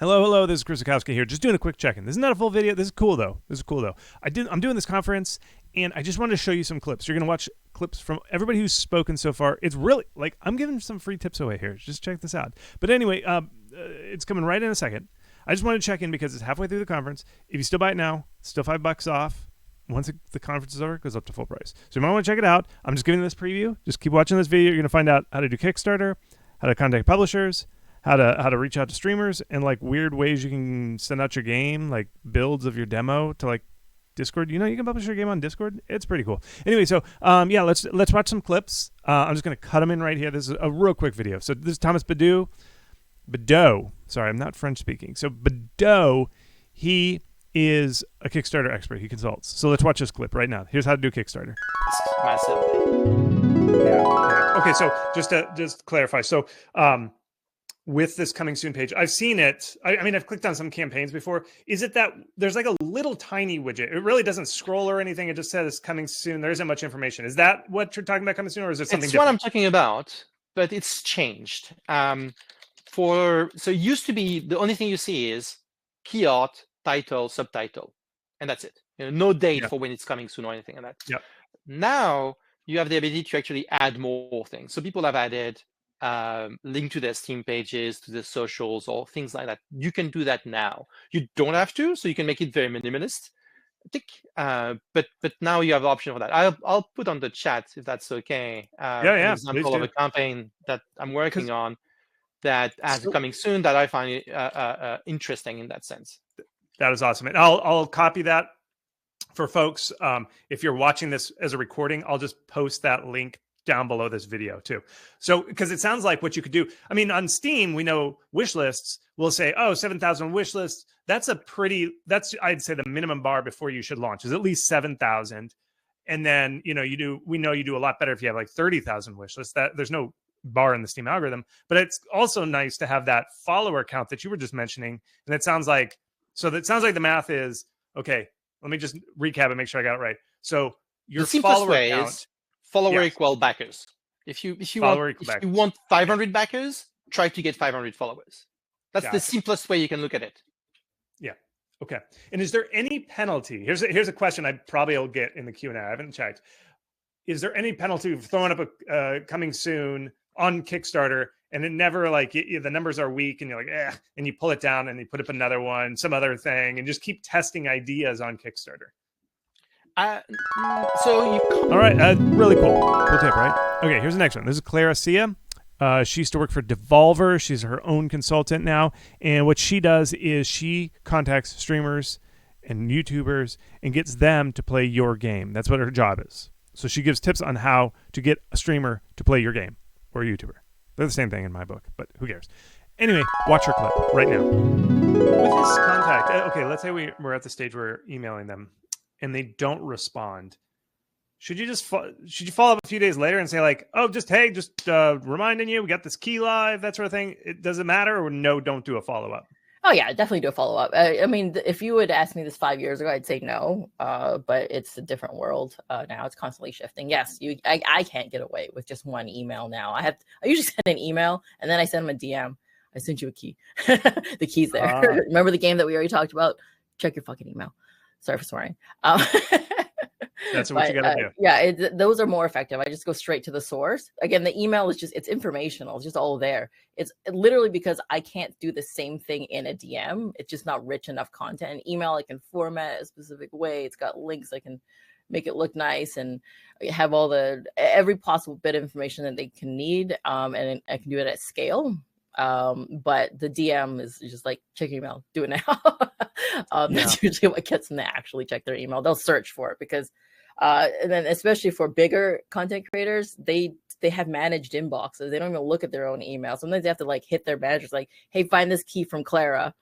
Hello. This is Chris Zukowski here. Just doing a quick check-in. This is not a full video. This is cool though. I'm doing this conference, and I just wanted to show you some clips. You're gonna watch clips from everybody who's spoken so far. It's really like I'm giving some free tips away here. Just check this out. But anyway, it's coming right in a second. I just wanted to check in because it's halfway through the conference. If you still buy it now, it's still $5 off. Once the conference is over, it goes up to full price. So you might want to check it out. I'm just giving this preview. Just keep watching this video. You're gonna find out how to do Kickstarter, how to contact publishers, how to reach out to streamers, and like weird ways you can send out your game, like builds of your demo to like Discord. You know, you can publish your game on Discord. It's pretty cool. Anyway, so yeah, let's watch some clips. I'm just gonna cut them in right here. This is a real quick video. So this is Thomas Bedeau. Sorry, I'm not French speaking. So Bedeau, he is a Kickstarter expert. He consults. So let's watch this clip right now. Here's how to do Kickstarter. It's massive. Yeah. Okay, so just to clarify, so with this coming soon page, I've seen it. I mean, I've clicked on some campaigns before. Is it that there's like a little tiny widget? It really doesn't scroll or anything. It just says coming soon. There isn't much information. Is that what you're talking about coming soon, or is it something different? It's what I'm talking about, but it's changed. So it used to be the only thing you see is key art, title, subtitle, and that's it. No date for when it's coming soon or anything like that. Yeah. Now you have the ability to actually add more things. So people have added link to their Steam pages, to the socials, or things like that. You can do that now. You don't have to, so you can make it very minimalist. I think, but now you have the option for that. I'll put on the chat if that's okay. An example of a campaign that I'm working on that has coming soon that I find interesting in that sense. That is awesome, and I'll copy that for folks. If you're watching this as a recording, I'll just post that link down below this video too. So, because it sounds like what you could do. I mean, on Steam, we know wish lists will say, oh, 7,000 wish lists. That's I'd say the minimum bar before you should launch is at least 7,000. And then, we know you do a lot better if you have like 30,000 wish lists. That there's no bar in the Steam algorithm, but it's also nice to have that follower count that you were just mentioning. And that sounds like the math is, okay, let me just recap and make sure I got it right. So your follower count is follower equal backers. If you want 500 backers, try to get 500 followers. That's the simplest way you can look at it. Yeah. Okay. And is there any penalty? Here's a question I probably will get in the Q&A. I haven't checked. Is there any penalty for throwing up a coming soon on Kickstarter and it never the numbers are weak and you're like, and you pull it down and you put up another one, some other thing, and just keep testing ideas on Kickstarter? All right, really cool tip, right? Okay, here's the next one. This is Clara Cia. She used to work for Devolver. She's her own consultant now, and what she does is she contacts streamers and YouTubers and gets them to play your game. That's what her job is. So she gives tips on how to get a streamer to play your game or a YouTuber. They're the same thing in my book, but who cares? Anyway, watch her clip right now. With this contact, okay, let's say we're at the stage where we're emailing them and they don't respond. Should you follow up a few days later and say like, oh, just reminding you, we got this key live, that sort of thing? Does it matter, or no, don't do a follow-up? Oh yeah, definitely do a follow-up. I mean, if you would ask me this 5 years ago, I'd say no, but it's a different world now. It's constantly shifting. Yes, I can't get away with just one email now. I usually send an email and then I send them a DM. I sent you a key. The key's there. Remember the game that we already talked about? Check your fucking email. Sorry for swearing. That's what you gotta do. Yeah, those are more effective. I just go straight to the source. Again, the email is it's informational. It's just all there. It's literally because I can't do the same thing in a DM. It's just not rich enough content. An email I can format a specific way. It's got links. I can make it look nice and have every possible bit of information that they can need. And I can do it at scale. But the DM is just like, check your email, do it now. That's usually what gets them to actually check their email. They'll search for it because and then especially for bigger content creators, they have managed inboxes. They don't even look at their own email. Sometimes they have to like hit their managers like, hey, find this key from Clara.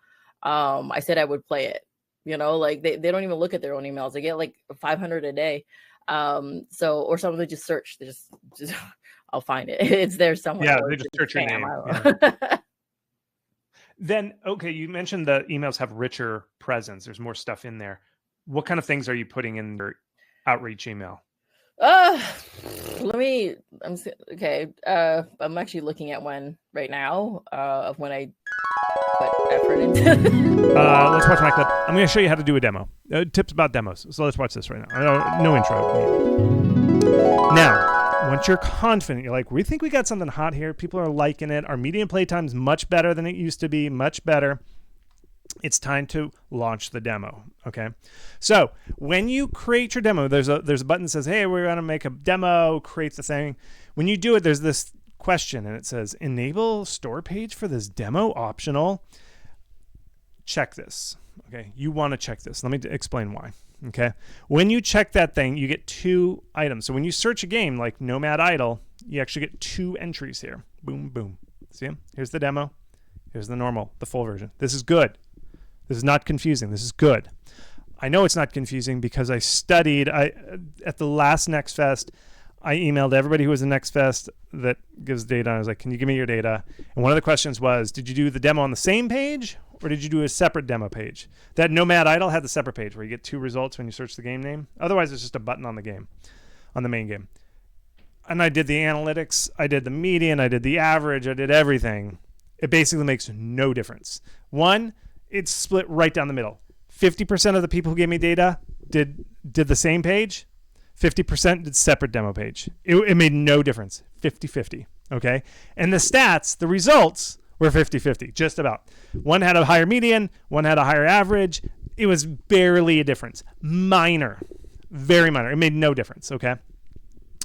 I said I would play it. Like they don't even look at their own emails. They get like 500 a day. Or some of them just search. They just I'll find it. It's there somewhere. Yeah, they just search your name. Then, okay, you mentioned the emails have richer presence. There's more stuff in there. What kind of things are you putting in your outreach email? I'm actually looking at one right now of when I put effort turn into. Let's watch my clip. I'm going to show you how to do a demo. Tips about demos. So let's watch this right now. No intro. Now, once you're confident, you're like, we think we got something hot here. People are liking it. Our median playtime is much better than it used to be. Much better. It's time to launch the demo. Okay. So when you create your demo, there's a button that says, hey, we're going to make a demo, create the thing. When you do it, there's this question and it says, enable store page for this demo optional. Check this. Okay. You want to check this. Let me explain why. Okay. When you check that thing, you get 2 items. So when you search a game like Nomad Idol, you actually get 2 entries here. Boom, boom. See them? Here's the demo. Here's the normal, the full version. This is good. This is not confusing. This is good. I know it's not confusing because I studied. At the last Next Fest, I emailed everybody who was in Next Fest that gives data. I was like, can you give me your data? And one of the questions was, did you do the demo on the same page or did you do a separate demo page? That Nomad Idol had the separate page where you get 2 results when you search the game name. Otherwise, it's just a button on the game, on the main game. And I did the analytics. I did the median. I did the average. I did everything. It basically makes no difference. One, it's split right down the middle. 50% of the people who gave me data did the same page. 50% did separate demo page. It made no difference. 50-50. Okay. And the stats, the results were 50-50, just about. One had a higher median, one had a higher average. It was barely a difference. Minor. Very minor. It made no difference. Okay.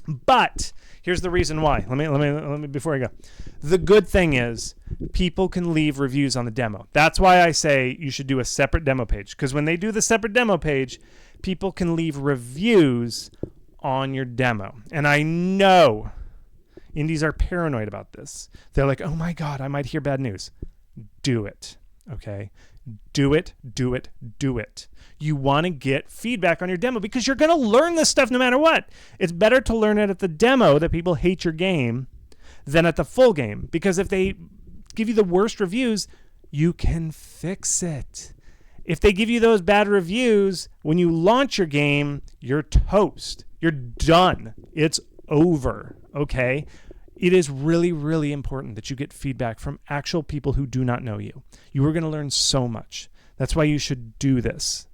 But here's the reason why. Let me before I go. The good thing is people can leave reviews on the demo. That's why I say you should do a separate demo page, because when they do the separate demo page, people can leave reviews on your demo. And I know indies are paranoid about this. They're like, oh my God, I might hear bad news. Do it. Okay. Do it. You want to get feedback on your demo because you're going to learn this stuff no matter what. It's better to learn it at the demo that people hate your game than at the full game, because if they give you the worst reviews, you can fix it. If they give you those bad reviews when you launch your game, you're toast. You're done. It's over. Okay? It is really, really important that you get feedback from actual people who do not know you. You are going to learn so much. That's why you should do this.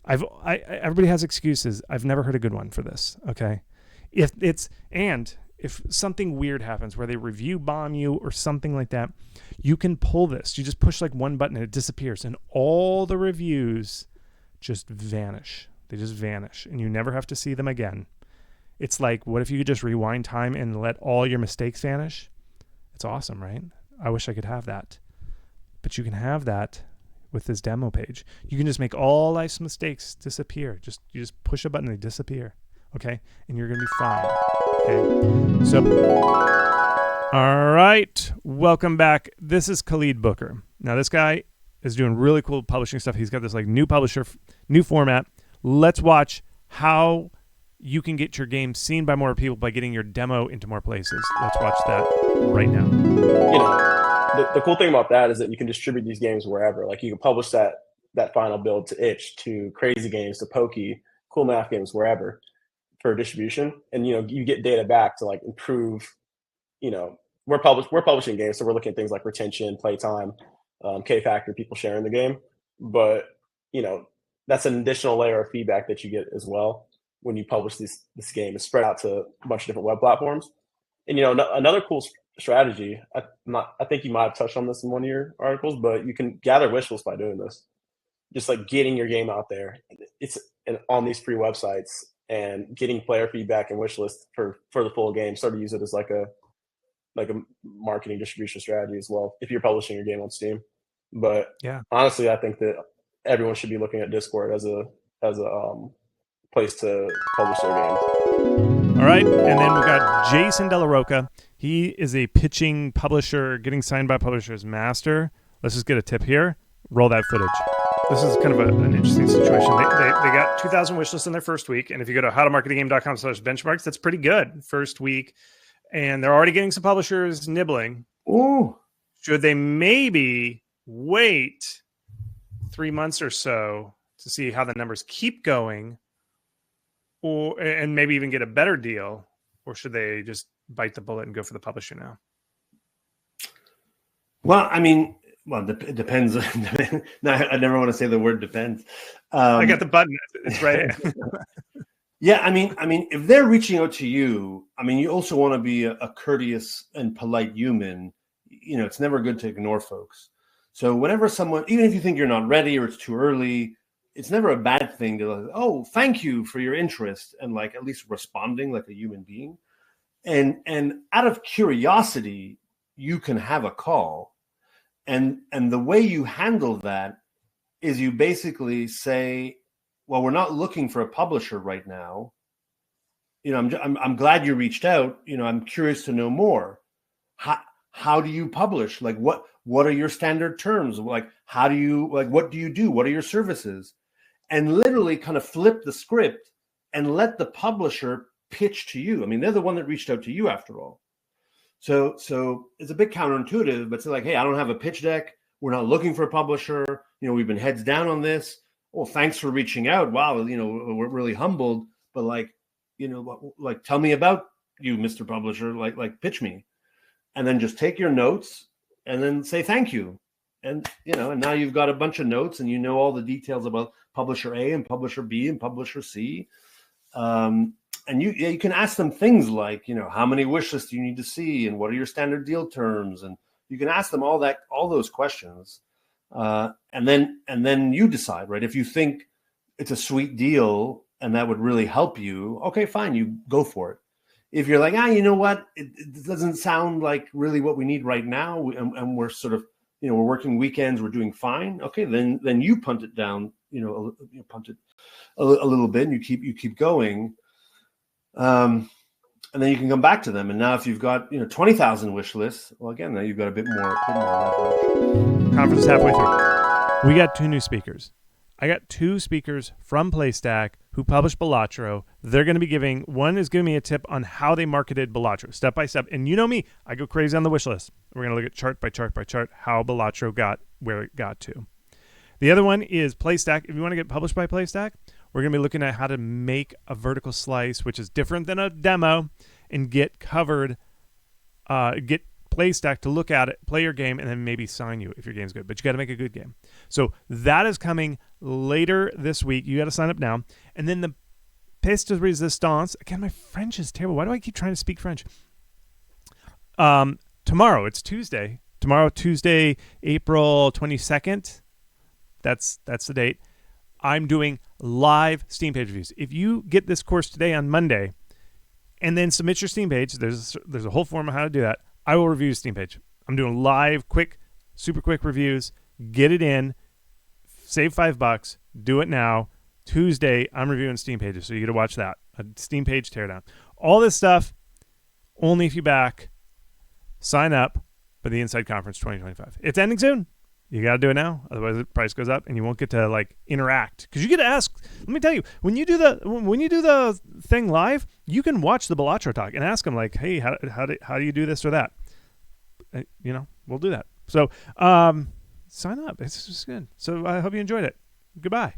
Everybody has excuses. I've never heard a good one for this. Okay? If something weird happens where they review bomb you or something like that, you can pull this. You just push like one button and it disappears, and all the reviews just vanish. They just vanish, and you never have to see them again. It's like, what if you could just rewind time and let all your mistakes vanish? It's awesome, right? I wish I could have that. But you can have that with this demo page. You can just make all life's mistakes disappear. You just push a button and they disappear. Okay? And you're going to be fine. Okay? So, all right. Welcome back. This is Khalid Booker. Now, this guy is doing really cool publishing stuff. He's got this like new publisher, new format. Let's watch how you can get your game seen by more people by getting your demo into more places. Let's watch that right now. The cool thing about that is that you can distribute these games wherever. Like you can publish that final build to Itch, to Crazy Games, to Pokey, Cool Math Games, wherever for distribution. And you get data back to like improve. We're publishing games, so we're looking at things like retention, playtime, K factor, people sharing the game. But that's an additional layer of feedback that you get as well when you publish this game. It's spread out to a bunch of different web platforms. And another cool strategy, I think you might have touched on this in one of your articles, but you can gather wish lists by doing this. Just like getting your game out there. It's on these free websites and getting player feedback and wish lists for the full game. Start to use it as like a marketing distribution strategy as well if you're publishing your game on Steam. But yeah, honestly, I think that everyone should be looking at Discord as a place to publish their games. All right, and then we got Jason De La Roca. He is a pitching publisher, getting signed by publishers master. Let's just get a tip here. Roll that footage. This is kind of an interesting situation. They got 2,000 wish lists in their first week, and if you go to howtomarketagame.com/benchmarks, that's pretty good first week. And they're already getting some publishers nibbling. Ooh. Should they maybe wait 3 months or so to see how the numbers keep going, and maybe even get a better deal, or should they just bite the bullet and go for the publisher now? Well, I mean, Well, it depends. No, I never want to say the word depends. I got the button. It's right. Yeah, I mean, if they're reaching out to you, I mean, you also want to be a courteous and polite human. It's never good to ignore folks. So whenever someone, even if you think you're not ready or it's too early, it's never a bad thing to like, oh, thank you for your interest, and like at least responding like a human being. And out of curiosity, you can have a call. And the way you handle that is you basically say, well, we're not looking for a publisher right now. I'm glad you reached out. I'm curious to know more. How do you publish? Like, what are your standard terms? Like, what do you do? What are your services? And literally kind of flip the script and let the publisher pitch to you. I mean, they're the one that reached out to you after all. So it's a bit counterintuitive, but it's like, hey, I don't have a pitch deck. We're not looking for a publisher. We've been heads down on this. Well, thanks for reaching out. Wow, we're really humbled. But like tell me about you, Mr. Publisher. Like pitch me, and then just take your notes and then say thank you. And and now you've got a bunch of notes and all the details about publisher A and publisher B and publisher C. And you can ask them things like, how many wish lists do you need to see, and what are your standard deal terms, and you can ask them all those questions, and then you decide, right? If you think it's a sweet deal and that would really help you, okay, fine, you go for it. If you're like, you know what, it doesn't sound like really what we need right now, and we're sort of, we're working weekends, we're doing fine, okay, then you punt it down, punt it a little bit, and you keep going. And then you can come back to them. And now if you've got 20,000 wish lists, well, again, now you've got a bit more leverage. Conference is halfway through. We got 2 new speakers. I got 2 speakers from Playstack who published Balatro. They're going to be one is giving me a tip on how they marketed Balatro step by step. And you know me, I go crazy on the wish list. We're going to look at chart by chart by chart how Balatro got where it got to. The other one is Playstack. If you want to get published by Playstack, we're going to be looking at how to make a vertical slice, which is different than a demo, and get covered, get Playstack to look at it, play your game, and then maybe sign you if your game's good. But you got to make a good game. So that is coming later this week. You got to sign up now. And then the pièce de résistance. Again, my French is terrible. Why do I keep trying to speak French? Tomorrow, it's Tuesday. Tomorrow, Tuesday, April 22nd. That's the date. I'm doing live Steam page reviews. If you get this course today on Monday and then submit your Steam page, there's a whole form of how to do that. I will review your Steam page. I'm doing live, super quick reviews. Get it in, save $5, do it now. Tuesday, I'm reviewing Steam pages, so you get to watch that. A Steam page teardown. All this stuff, only if you back. Sign up for the Inside Conference 2025. It's ending soon. You got to do it now, otherwise the price goes up and you won't get to interact. Because you get to ask. Let me tell you, when you do the thing live, you can watch the Balatro talk and ask them hey, how do you do this or that? We'll do that. So sign up. It's just good. So I hope you enjoyed it. Goodbye.